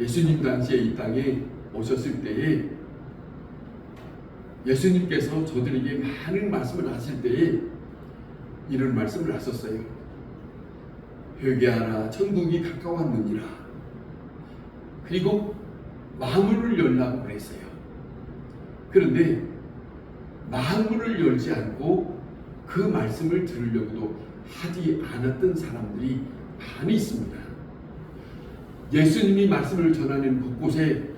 예수님 당시에 이 땅에 오셨을 때에 예수님께서 저들에게 많은 말씀을 하실 때에 이런 말씀을 하셨어요. 회개하라, 천국이 가까웠느니라. 그리고 마음문을 열라고 그랬어요. 그런데 마음문을 열지 않고 그 말씀을 들으려고도 하지 않았던 사람들이 많이 있습니다. 예수님이 말씀을 전하는 곳곳에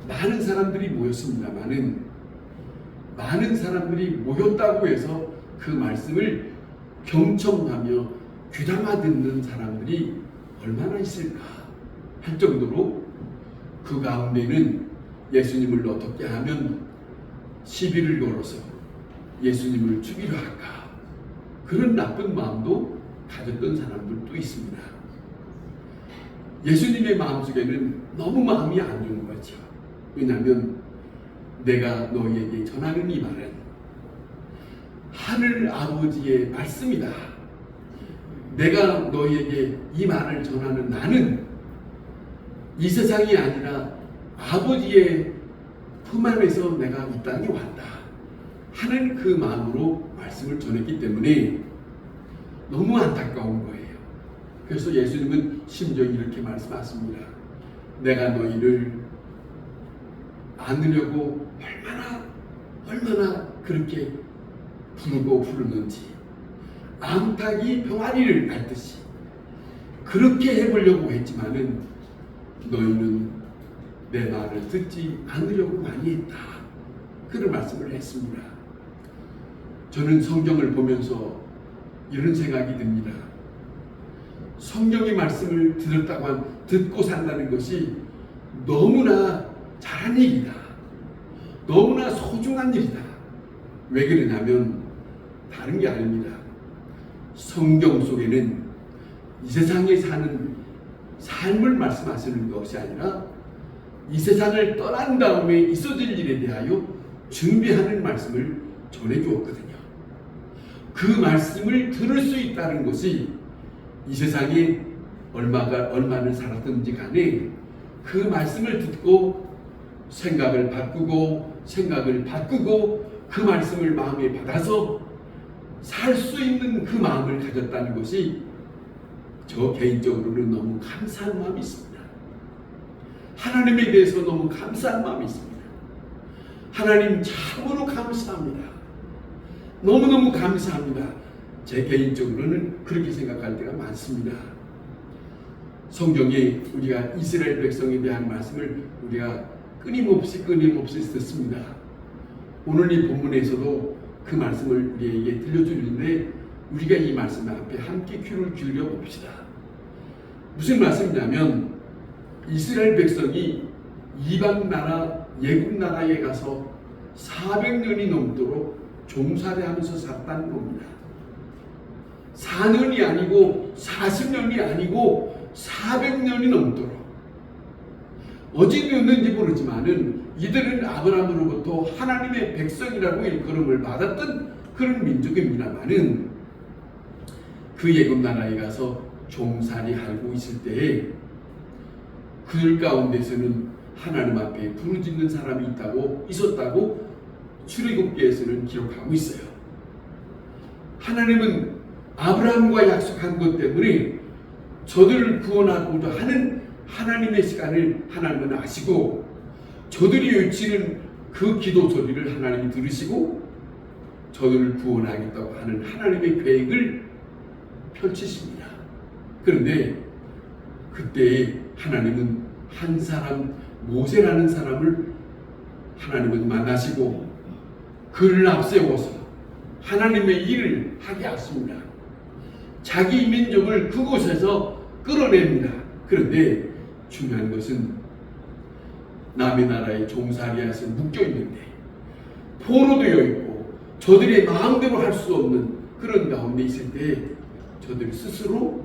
많은 사람들이 모였습니다만은 많은 사람들이 모였다고 해서 그 말씀을 경청하며 귀담아 듣는 사람들이 얼마나 있을까 할 정도로 그 가운데는 예수님을 어떻게 하면 시비를 걸어서 예수님을 죽이려 할까, 그런 나쁜 마음도 가졌던 사람들도 있습니다. 예수님의 마음속에는 너무 마음이 안 좋은 거죠. 왜냐하면 내가 너희에게 전하는 이 말은 하늘 아버지의 말씀이다. 내가 너희에게 이 말을 전하는 나는 이 세상이 아니라 아버지의 품 안에서 내가 이 땅에 왔다 하는 그 마음으로 말씀을 전했기 때문에 너무 안타까운 거예요. 그래서 예수님은 심지어 이렇게 말씀하십니다. 내가 너희를 안으려고 얼마나 그렇게 부르는지, 암탉이 병아리를 앓듯이 그렇게 해보려고 했지만은 너희는 내 말을 듣지 않으려고 많이 했다. 그런 말씀을 했습니다. 저는 성경을 보면서 이런 생각이 듭니다. 성경의 말씀을 듣고 산다는 것이 너무나 잘한 일이다. 너무나 소중한 일이다. 왜 그러냐면 다른 게 아닙니다. 성경 속에는 이 세상에 사는 삶을 말씀하시는 것이 아니라 이 세상을 떠난 다음에 있어질 일에 대하여 준비하는 말씀을 전해주었거든요. 그 말씀을 들을 수 있다는 것이 이 세상에 얼마를 살았든지 간에 그 말씀을 듣고 생각을 바꾸고 그 말씀을 마음에 받아서 살 수 있는 그 마음을 가졌다는 것이 저 개인적으로는 너무 감사한 마음이 있습니다. 하나님에 대해서 너무 감사한 마음이 있습니다. 하나님 참으로 감사합니다. 너무너무 감사합니다. 제 개인적으로는 그렇게 생각할 때가 많습니다. 성경에 우리가 이스라엘 백성에 대한 말씀을 우리가 끊임없이 듣습니다. 오늘 이 본문에서도 그 말씀을 우리에게 들려주는데 우리가 이 말씀 앞에 함께 귀를 기울여 봅시다. 무슨 말씀이냐면 이스라엘 백성이 이방 나라 예국 나라에 가서 400년이 넘도록 종살이하면서 살았다는 겁니다. 4년이 아니고 40년이 아니고 400년이 넘도록. 어찌되었는지 모르지만은 이들은 아브라함으로부터 하나님의 백성이라고 일컬음을 받았던 그런 민족입니다만은 그 예굽 나라에 가서 종살이하고 있을 때에 그들 가운데서는 하나님 앞에 부르짖는 사람이 있었다고 출애굽기에서는 기록하고 있어요. 하나님은 아브라함과 약속한 것 때문에 저들을 구원하고자 하는 하나님의 시간을 하나님은 아시고 저들이 외치는 그 기도 소리를 하나님이 들으시고 저들을 구원하겠다고 하는 하나님의 계획을 펼치십니다. 그런데 그때 하나님은 한 사람 모세라는 사람을 하나님은 만나시고 그를 앞세워서 하나님의 일을 하게 하십니다. 자기 민족을 그곳에서 끌어냅니다. 그런데 중요한 것은 남의 나라에 종살이해서 묶여있는데 포로되어 있고 저들의 마음대로 할 수 없는 그런 가운데 있을 때 저들 스스로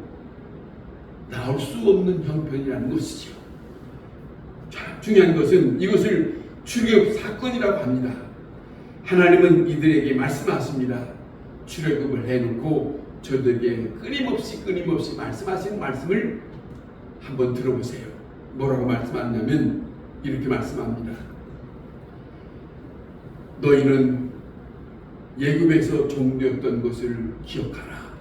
나올 수 없는 형편이라는 것이죠. 자, 중요한 것은 이것을 출애굽 사건이라고 합니다. 하나님은 이들에게 말씀하십니다. 출애굽을 해놓고 저들에게 끊임없이 말씀하시는 말씀을 한번 들어보세요. 뭐라고 말씀하냐면 이렇게 말씀합니다. 너희는 예굽에서 종되었던 것을 기억하라.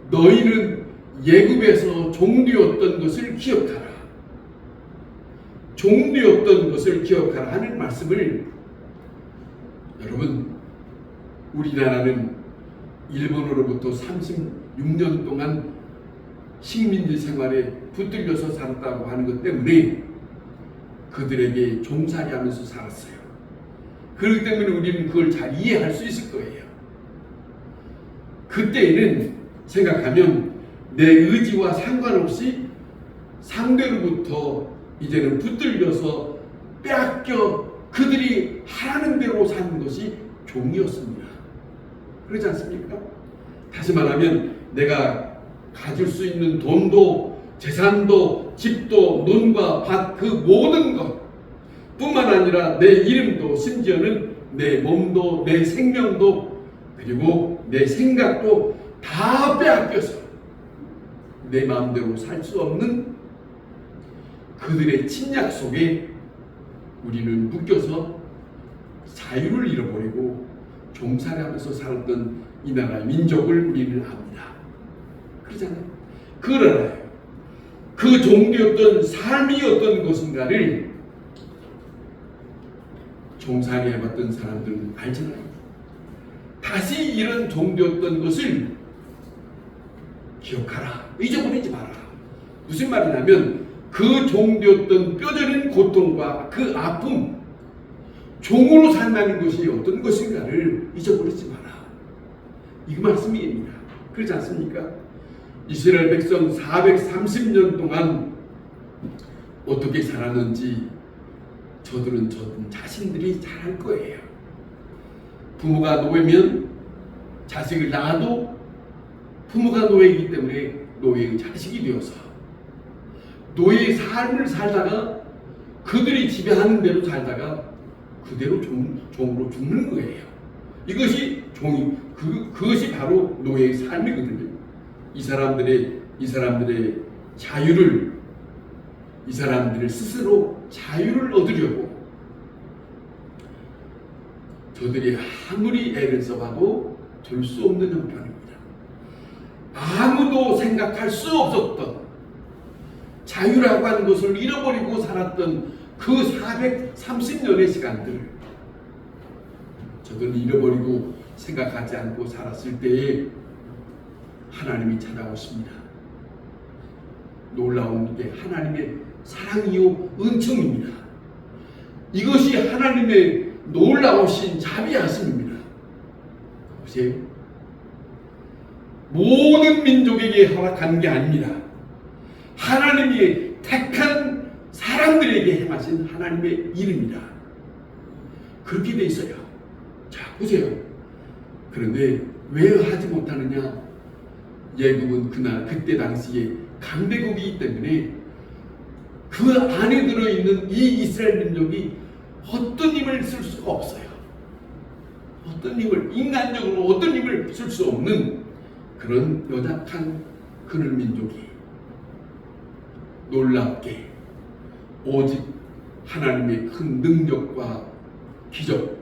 너희는 예굽에서 종되었던 것을 기억하라. 종되었던 것을 기억하라 하는 말씀을, 여러분, 우리나라는 일본으로부터 36년 동안 식민지 생활에 붙들려서 살았다고 하는 것 때문에 그들에게 종살이하면서 살았어요. 그렇기 때문에 우리는 그걸 잘 이해할 수 있을 거예요. 그때에는 생각하면 내 의지와 상관없이 상대로부터 이제는 붙들려서 빼앗겨 그들이 하라는 대로 사는 것이 종이었습니다. 그렇지 않습니까? 다시 말하면 내가 가질 수 있는 돈도 재산도 집도 논과 밭 그 모든 것 뿐만 아니라 내 이름도 심지어는 내 몸도 내 생명도 그리고 내 생각도 다 빼앗겨서 내 마음대로 살 수 없는 그들의 침략 속에 우리는 묶여서 자유를 잃어버리고 종살이하면서 살았던 이 나라의 민족을 우리는 압니다. 그러잖아요. 그걸 알아요. 그 종되었던 삶이 어떤 것인가를 종살이해봤던 사람들은 알잖아요. 다시 이런 종되었던 것을 기억하라. 잊어버리지 마라. 무슨 말이냐면 그 종되었던 뼈저린 고통과 그 아픔, 종으로 산다는 것이 어떤 것인가를 잊어버리지 마라. 이거 말씀입니다. 그렇지 않습니까? 이스라엘 백성 430년 동안 어떻게 살았는지 저들은 자신들이 잘 알 거예요. 부모가 노예면 자식을 낳아도 부모가 노예이기 때문에 노예의 자식이 되어서 노예의 삶을 살다가 그들이 지배하는 대로 살다가 그대로 종으로 죽는 거예요. 이것이 그것이 바로 노예의 삶이거든요. 이 사람들의 자유를, 이 사람들을 스스로 자유를 얻으려고 저들이 아무리 애를 써봐도 될 수 없는 형편입니다. 아무도 생각할 수 없었던 자유라고 하는 것을 잃어버리고 살았던 그 430년의 시간들을 저들은 잃어버리고 생각하지 않고 살았을 때에 하나님이 찾아오십니다. 놀라운 게 하나님의 사랑이요 은총입니다. 이것이 하나님의 놀라우신 자비하심입니다. 보세요. 모든 민족에게 허락한 게 아닙니다. 하나님이 택한 사람들에게 행하신 하나님의 일입니다. 그렇게 돼 있어요. 자, 보세요. 그런데 왜 하지 못하느냐? 예굽은 그때 당시에 강대국이기 때문에 그 안에 들어있는 이 이스라엘 민족이 어떤 힘을 쓸 수가 없어요. 인간적으로 어떤 힘을 쓸 수 없는 그런 연약한 그들 민족이 놀랍게 오직 하나님의 큰 능력과 기적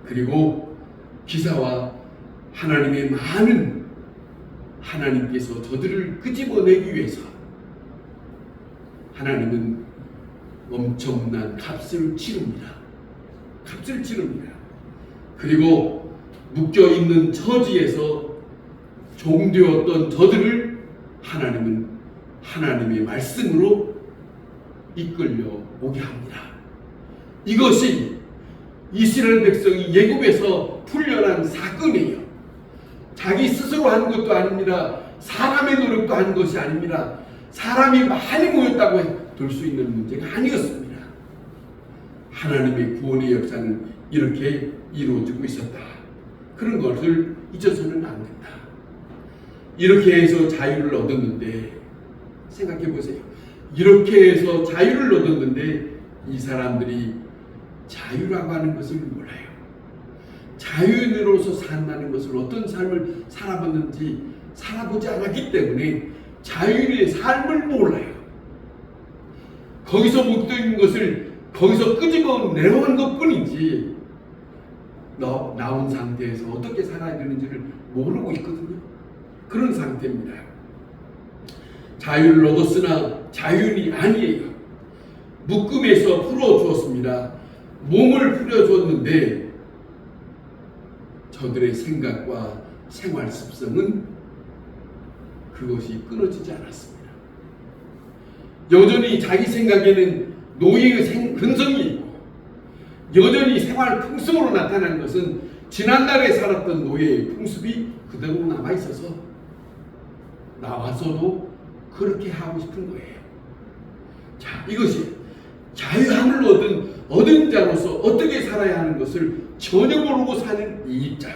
그리고 기사와 하나님의 많은 하나님께서 저들을 끄집어내기 위해서 하나님은 엄청난 값을 치릅니다. 그리고 묶여있는 처지에서 종되었던 저들을 하나님은 하나님의 말씀으로 이끌려 오게 합니다. 이것이 이스라엘 백성이 예굽에서 풀려난 사건이에요. 자기 스스로 한 것도 아닙니다. 사람의 노력도 한 것이 아닙니다. 사람이 많이 모였다고 될 수 있는 문제가 아니었습니다. 하나님의 구원의 역사는 이렇게 이루어지고 있었다. 그런 것을 잊어서는 안 된다. 이렇게 해서 자유를 얻었는데 생각해 보세요. 이렇게 해서 자유를 얻었는데 이 사람들이 자유라고 하는 것을 몰라요. 자유인으로서 산다는 것을 어떤 삶을 살아보지 않았기 때문에 자유의 삶을 몰라요. 거기서 묻던 것을 거기서 끄집어 내려온 것뿐이지 나온 상태에서 어떻게 살아야 되는지를 모르고 있거든요. 그런 상태입니다. 자유를 얻었으나 자유는 아니에요. 묶음에서 풀어주었습니다. 몸을 풀어줬는데 저들의 생각과 생활 습성은 그것이 끊어지지 않았습니다. 여전히 자기 생각에는 노예의 근성이 있고 여전히 생활 풍습으로 나타나는 것은 지난날에 살았던 노예의 풍습이 그대로 남아있어서 나와서도 그렇게 하고 싶은 거예요. 자, 이것이 자유함을 얻은 자로서 어떻게 살아야 하는 것을 전혀 모르고 사는 이 입장,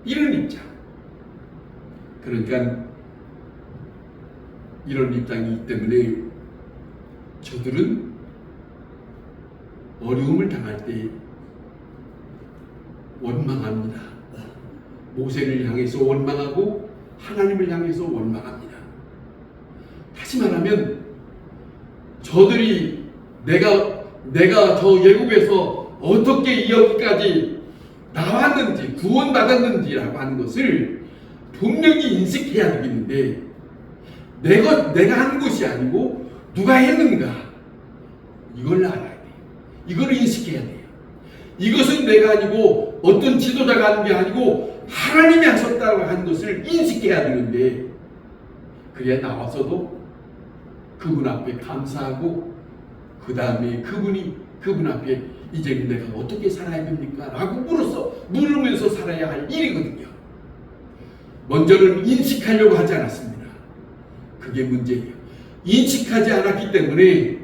이런 입장. 그러니까 이런 입장이기 때문에 저들은 어려움을 당할 때 원망합니다. 모세를 향해서 원망하고 하나님을 향해서 원망합니다. 다시 말하면 저들이 내가 저 예굽에서 어떻게 여기까지 나왔는지 구원받았는지라고 하는 것을 분명히 인식해야 되겠는데 내가 하는 것이 아니고 누가 했는가 이걸 알아야 돼요. 이걸 인식해야 돼요. 이것은 내가 아니고 어떤 지도자가 하는 게 아니고 하나님이 하셨다고 하는 것을 인식해야 되는데 그래야 나와서도 그분 앞에 감사하고 그 다음에 그분 앞에 이제는 내가 어떻게 살아야 됩니까? 라고 물으면서 살아야 할 일이거든요. 먼저는 인식하려고 하지 않았습니다. 그게 문제예요. 인식하지 않았기 때문에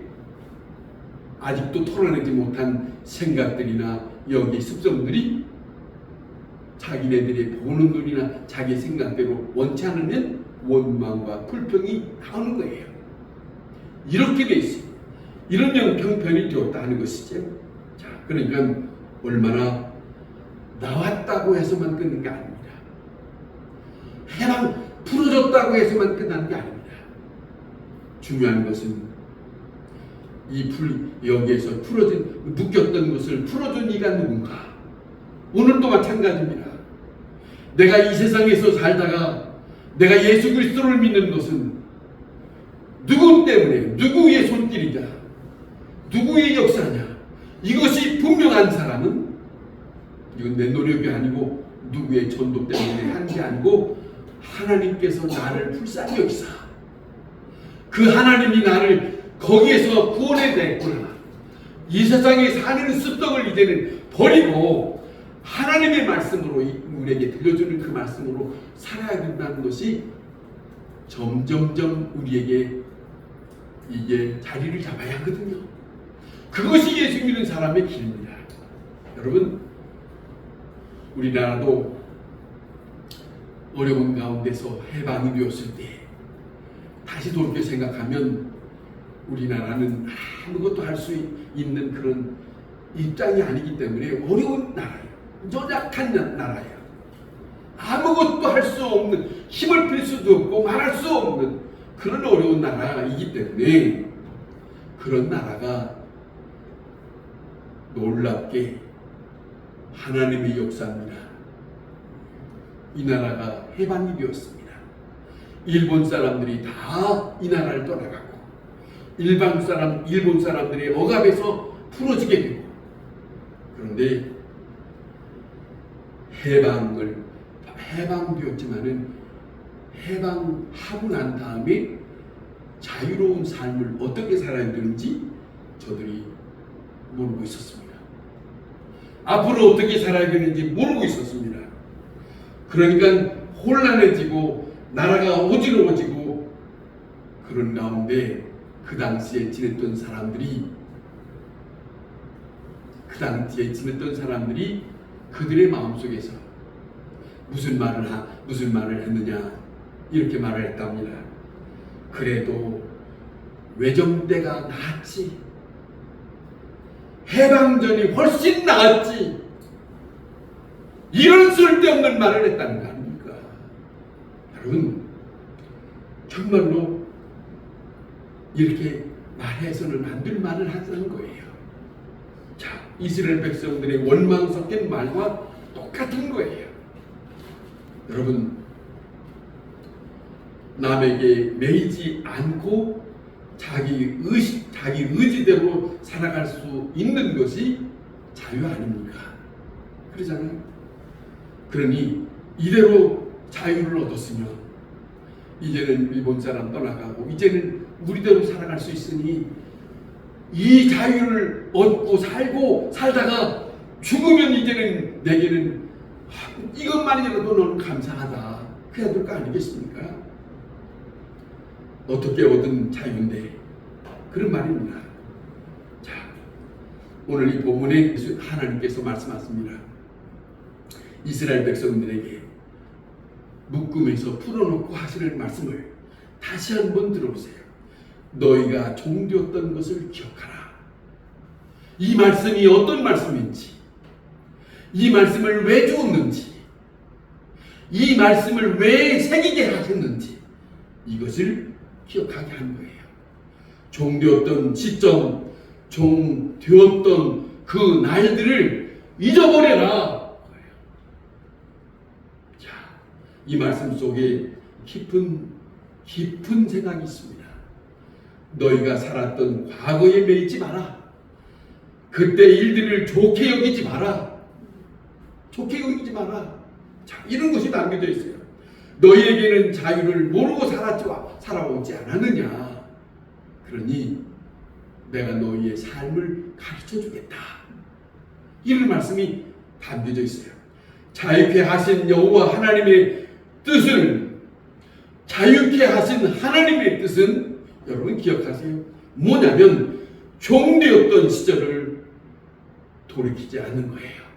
아직도 털어내지 못한 생각들이나 여기 습성들이 자기네들이 보는 눈이나 자기 생각대로 원치 않으면 원망과 불평이 나오는 거예요. 이렇게 돼 있어요. 이런 형편이 되었다 하는 것이죠. 자, 그러니까 얼마나 나왔다고 해서만 끝는 게 아닙니다. 해방 풀어졌다고 해서만 끝나는 게 아닙니다. 중요한 것은 여기에서 묶였던 것을 풀어준 이가 누군가. 오늘도 마찬가지입니다. 내가 이 세상에서 살다가 내가 예수 그리스도를 믿는 것은 누구 때문에, 누구의 손길이냐, 누구의 역사냐, 이것이 분명한 사람은 이건 내 노력이 아니고 누구의 전도 때문에 한 게 아니고 하나님께서 나를 불쌍히 여기사 그 하나님이 나를 거기에서 구원해냈구나. 이 세상에 사는 습성을 이제는 버리고 하나님의 말씀으로 우리에게 들려주는 그 말씀으로 살아야 된다는 것이 점점점 우리에게 이게 자리를 잡아야 하거든요. 그것이 예수 믿는 사람의 길입니다. 여러분, 우리나라도 어려운 가운데서 해방이 되었을 때 다시 돌이켜 생각하면 우리나라는 아무것도 할 수 있는 그런 입장이 아니기 때문에 어려운 나라예요. 연약한 나라예요. 아무것도 할 수 없는, 힘을 빌 수도 없고 말할 수 없는 그런 어려운 나라이기 때문에 그런 나라가 놀랍게 하나님의 역사입니다. 이 나라가 해방이 되었습니다. 일본 사람들이 다 이 나라를 떠나가고 일본 사람들의 억압에서 풀어지게 되고 그런데 해방되었지만은 해방하고 난 다음에 자유로운 삶을 어떻게 살아야 되는지 저들이 모르고 있었습니다. 앞으로 어떻게 살아야 되는지 모르고 있었습니다. 그러니까 혼란해지고 나라가 어지러워지고 그런 가운데 그 당시에 지냈던 사람들이 그들의 마음속에서 무슨 말을 했느냐 이렇게 말을 했답니다. 그래도 외정때가 나았지, 해방전이 훨씬 나았지, 이런 쓸데없는 말을 했다는 거 아닙니까? 여러분, 정말로 이렇게 말해서는 안 될 말을 하는 거예요. 자, 이스라엘 백성들의 원망 섞인 말과 똑같은 거예요. 여러분, 남에게 매이지 않고 자기 의지대로 살아갈 수 있는 것이 자유 아닙니까? 그러잖아요. 그러니 이대로 자유를 얻었으면 이제는 일본 사람 떠나가고 이제는 우리대로 살아갈 수 있으니 이 자유를 얻고 살다가 죽으면 이제는 내게는 이것만이라도 너는 감사하다. 그래야 될 거 아니겠습니까? 어떻게 얻은 자유인데 그런 말입니다. 자, 오늘 이 본문에 하나님께서 말씀하십니다. 이스라엘 백성들에게 묶음에서 풀어놓고 하시는 말씀을 다시 한번 들어보세요. 너희가 종되었던 것을 기억하라. 이 말씀이 어떤 말씀인지, 이 말씀을 왜 주었는지, 이 말씀을 왜 새기게 하셨는지 이것을 기억하게 한 거예요. 종되었던 시점, 종되었던 그 날들을 잊어버려라. 자, 이 말씀 속에 깊은 생각이 있습니다. 너희가 살았던 과거에 매이지 마라. 그때 일들을 좋게 여기지 마라. 좋게 여기지 마라. 자, 이런 것이 남겨져 있어요. 너희에게는 자유를 모르고 살아오지 않았느냐. 그러니 내가 너희의 삶을 가르쳐 주겠다. 이런 말씀이 담겨져 있어요. 자유케 하신 여호와 하나님의 뜻은, 자유케 하신 하나님의 뜻은 여러분 기억하세요. 뭐냐면 종되었던 시절을 돌이키지 않는 거예요.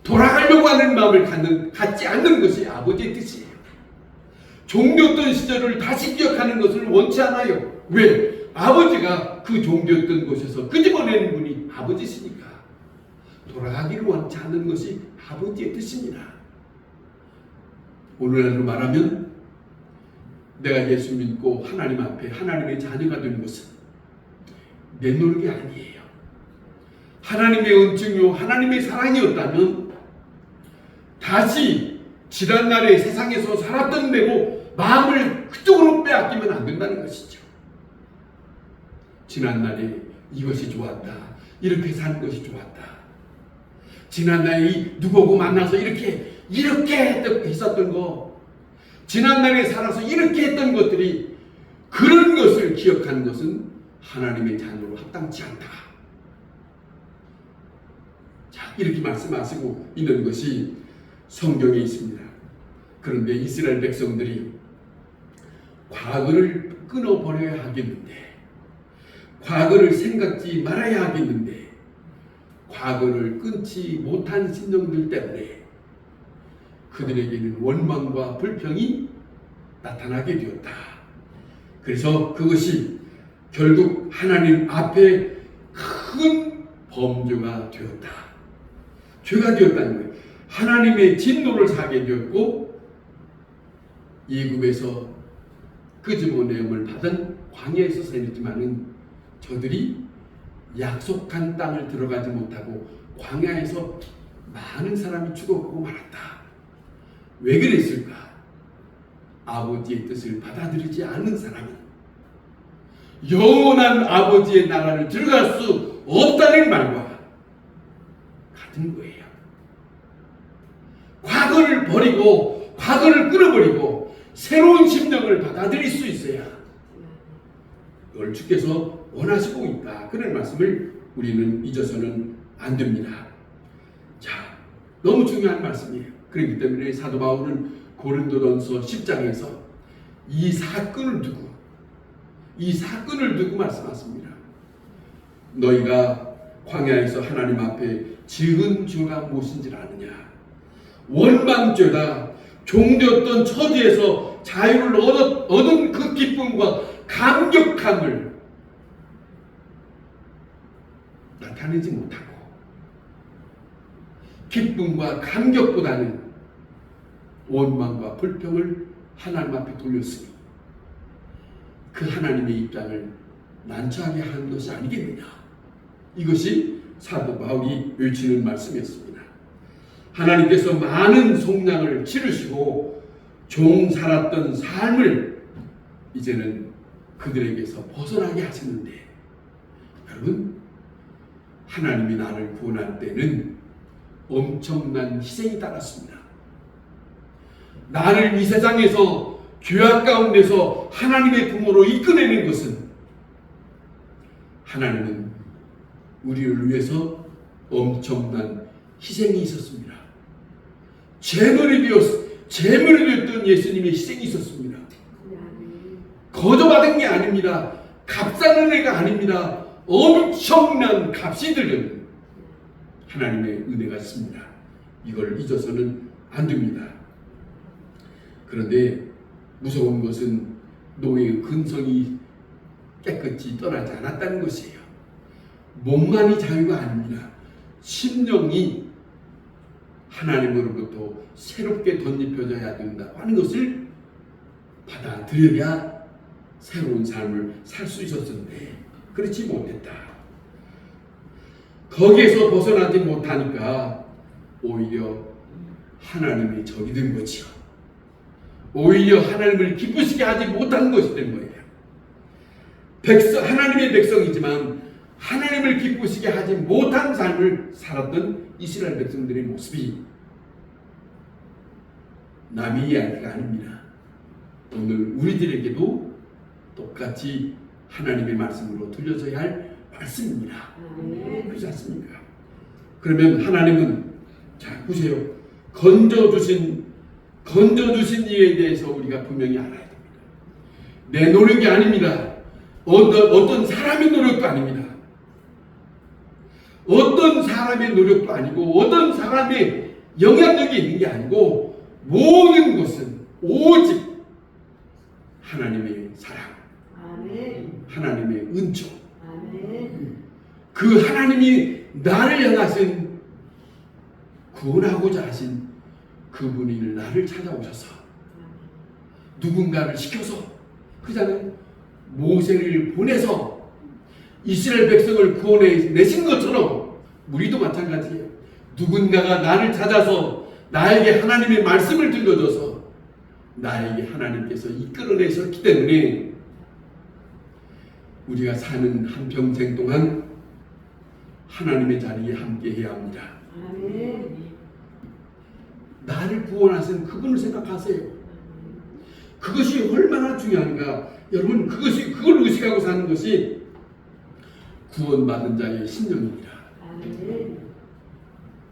돌아가려고 하는 마음을 갖지 않는 것이 아버지의 뜻이에요. 종되었던 시절을 다시 기억하는 것을 원치 않아요. 왜? 아버지가 그 종되었던 곳에서 끄집어내는 분이 아버지시니까. 돌아가기를 원치 않는 것이 아버지의 뜻입니다. 오늘날로 말하면 내가 예수 믿고 하나님 앞에 하나님의 자녀가 되는 것은 내 노력이 아니에요. 하나님의 은총이요 하나님의 사랑이었다면 다시 지난날의 세상에서 살았던 대로 마음을 그쪽으로 빼앗기면 안 된다는 것이죠. 지난날에 이것이 좋았다. 이렇게 사는 것이 좋았다. 지난날에 누구하고 만나서 이렇게 했었던 거, 지난날에 살아서 이렇게 했던 것들이, 그런 것을 기억하는 것은 하나님의 자녀로 합당치 않다. 자, 이렇게 말씀하시고 있는 것이 성경에 있습니다. 그런데 이스라엘 백성들이 과거를 끊어버려야 하겠는데, 과거를 생각지 말아야 하겠는데, 과거를 끊지 못한 심령들 때문에 그들에게는 원망과 불평이 나타나게 되었다. 그래서 그것이 결국 하나님 앞에 큰 범죄가 되었다. 죄가 되었다는 거예요. 하나님의 진노를 사게 되었고, 애굽에서 끄집어내음을 받은 광야에서 살았지만은 저들이 약속한 땅을 들어가지 못하고 광야에서 많은 사람이 죽어가고 말았다. 왜 그랬을까? 아버지의 뜻을 받아들이지 않는 사람은 영원한 아버지의 나라를 들어갈 수 없다는 말과 같은 거예요. 과거를 버리고, 과거를 끊어버리고 새로운 심령을 받아들일 수 있어야 그걸 주께서 원하시고 있다. 그런 말씀을 우리는 잊어서는 안 됩니다. 자, 너무 중요한 말씀이에요. 그렇기 때문에 사도 바울은 고린도전서 10장에서 이 사건을 두고 말씀하십니다. 너희가 광야에서 하나님 앞에 지은 죄가 무엇인지 아느냐? 원망죄다. 종되었던 처지에서 자유를 얻은 그 기쁨과 감격함을 나타내지 못하고, 기쁨과 감격보다는 원망과 불평을 하나님 앞에 돌렸으니 그 하나님의 입장을 난처하게 하는 것이 아니겠느냐. 이것이 사도 바울이 외치는 말씀이었습니다. 하나님께서 많은 속량을 치르시고 종 살았던 삶을 이제는 그들에게서 벗어나게 하셨는데, 여러분, 하나님이 나를 구원할 때는 엄청난 희생이 따랐습니다. 나를 이 세상에서 죄악 가운데서 하나님의 부모로 이끌어내는 것은, 하나님은 우리를 위해서 엄청난 희생이 있었습니다. 제물이 되었던 예수님의 희생이 있었습니다. 거저받은 게 아닙니다. 값싸는 애가 아닙니다. 엄청난 값이 들은 하나님의 은혜가 있습니다. 이걸 잊어서는 안 됩니다. 그런데 무서운 것은 노예의 근성이 깨끗이 떠나지 않았다는 것이에요. 몸만이 자유가 아닙니다. 심령이 하나님으로부터 새롭게 덧입혀져야 된다고 하는 것을 받아들여야 새로운 삶을 살 수 있었는데 그렇지 못했다. 거기에서 벗어나지 못하니까 오히려 하나님의 적이 된 거지요. 오히려 하나님을 기쁘시게 하지 못한 것이 된 거예요. 하나님의 백성이지만 하나님을 기쁘시게 하지 못한 삶을 살았던 이스라엘 백성들의 모습이 남의 이야기가 아닙니다. 오늘 우리들에게도 똑같이 하나님의 말씀으로 들려져야 할 말씀입니다. 그렇지 않습니까? 그러면 하나님은, 자 보세요, 건져주신 일에 대해서 우리가 분명히 알아야 됩니다. 내 노력이 아닙니다. 어떤 사람의 노력도 아닙니다. 어떤 사람의 노력도 아니고 어떤 사람의 영향력이 있는 게 아니고 모든 것은 오직 하나님의 사랑, 하나님의 은총, 그 하나님이 나를 향하신 구원하고자 하신 그분이 나를 찾아오셔서 누군가를 시켜서, 그잖아요, 모세를 보내서 이스라엘 백성을 구원해 내신 것처럼 우리도 마찬가지예요. 누군가가 나를 찾아서 나에게 하나님의 말씀을 들려줘서 나에게 하나님께서 이끌어내셨기 때문에 우리가 사는 한평생 동안 하나님의 자리에 함께 해야 합니다. 나를 구원하신 그분을 생각하세요. 그것이 얼마나 중요한가. 여러분, 그걸 의식하고 사는 것이 구원받은 자의 신념입니다.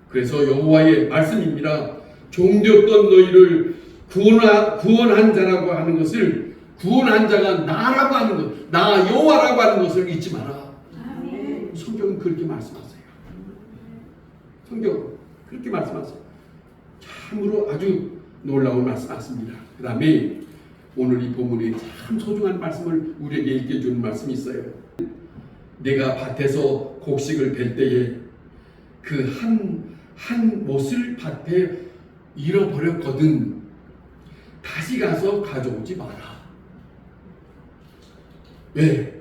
그래서 여호와의 말씀입니다. 종되었던 너희를 구원한 자라고 하는 것을, 구원한 자가 나라고 하는 것, 나 여호와라고 하는 것을 잊지 마라. 성경은 그렇게 말씀하세요. 성경은 그렇게 말씀하세요. 참으로 아주 놀라운 말씀 같습니다. 그 다음에 오늘 이 본문에 참 소중한 말씀을 우리에게 읽혀주는 말씀이 있어요. 내가 밭에서 곡식을 벨 때에 그 한 못을 밭에 잃어버렸거든. 다시 가서 가져오지 마라. 왜?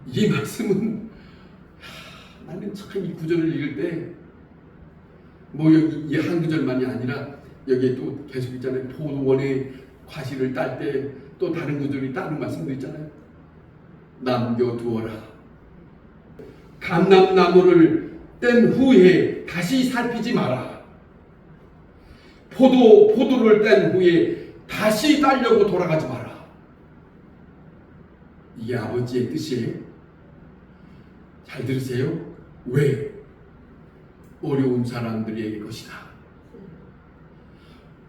이 말씀은 나는 참 이 구절을 읽을 때 뭐 여기 이 한 구절만이 아니라 여기에 또 계속 있잖아요. 포도원에 과실을 딸 때 또 다른 구절이 다른 말씀도 있잖아요. 남겨두어라. 감람나무를 뗀 후에 다시 살피지 마라. 포도를 뗀 후에 다시 따려고 돌아가지 마라. 이게 아버지의 뜻이에요. 잘 들으세요. 왜? 어려운 사람들의 것이다.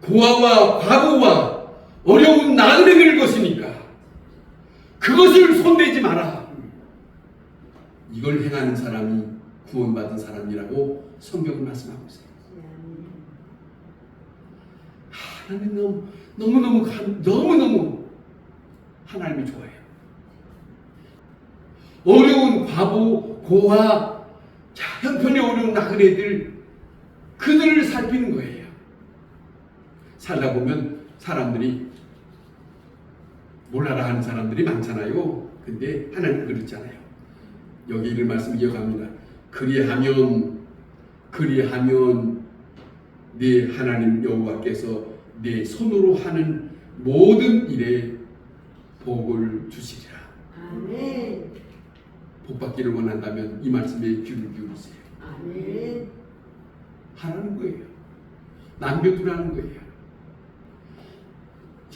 고아와 과부와 어려운 나그네들 것이니까 그것을 손대지 마라. 이걸 행하는 사람이 구원받은 사람이라고 성경은 말씀하고 있어요. 하나님 너무너무 하나님이 좋아해요. 어려운 과부, 고아, 형편이 어려운 나그네들, 그들을 살피는 거예요. 살다 보면 사람들이 몰라라 하는 사람들이 많잖아요. 근데 하나님은 그렇지 않아요. 여기 이런 말씀 이어갑니다. 그리하면 네 하나님 여호와께서 네 손으로 하는 모든 일에 복을 주시리라. 아멘. 복 받기를 원한다면 이 말씀에 귀를 기울이세요. 아멘. 하라는 거예요. 남겨두라는 거예요.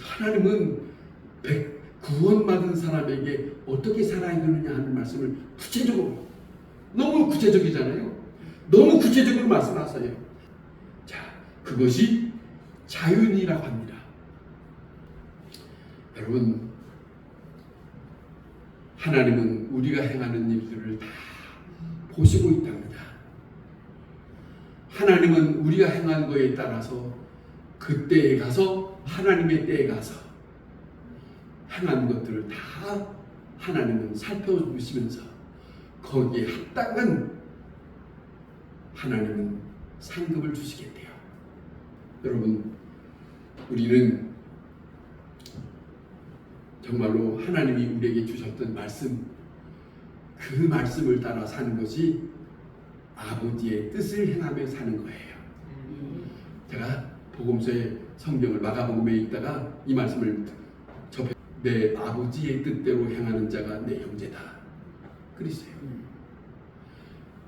하나님은 구원받은 사람에게 어떻게 살아야 되느냐 하는 말씀을 구체적으로, 너무 구체적이잖아요. 너무 구체적으로 말씀하세요. 자, 그것이 자윤이라고 합니다. 여러분, 하나님은 우리가 행하는 일들을 다 보시고 있답니다. 하나님은 우리가 행한 거에 따라서 그 때에 가서, 하나님의 때에 가서 행한 것들을 다 하나님은 살펴보시면서 거기에 합당한 하나님은 상급을 주시겠대요. 여러분, 우리는 정말로 하나님이 우리에게 주셨던 말씀, 그 말씀을 따라 사는 것이 아버지의 뜻을 행하며 사는 거예요. 제가 복음서의 성경을 마가복음에 있다가 이 말씀을 접해, 내 아버지의 뜻대로 행하는 자가 내 형제다 그랬어요.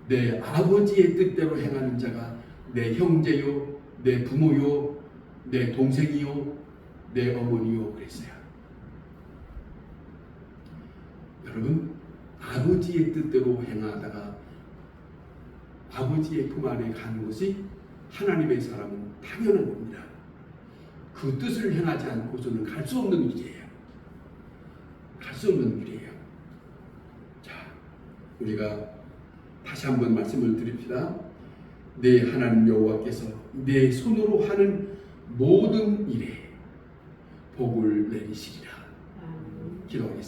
내 아버지의 뜻대로 행하는 자가 내 형제요, 내 부모요, 내 동생이요, 내 어머니요 그랬어요. 여러분, 아버지의 뜻대로 행하다가 아버지의 품 안에 가는 것이 하나님의 사람은 당연한 겁니다. 그 뜻을 행하지 않고서는 갈 수 없는 길이에요. 갈 수 없는 길이에요. 자, 우리가 다시 한번 말씀을 드립시다. 내 하나님 여호와께서 내 손으로 하는 모든 일에 복을 내리시리라. 기도하겠습니다.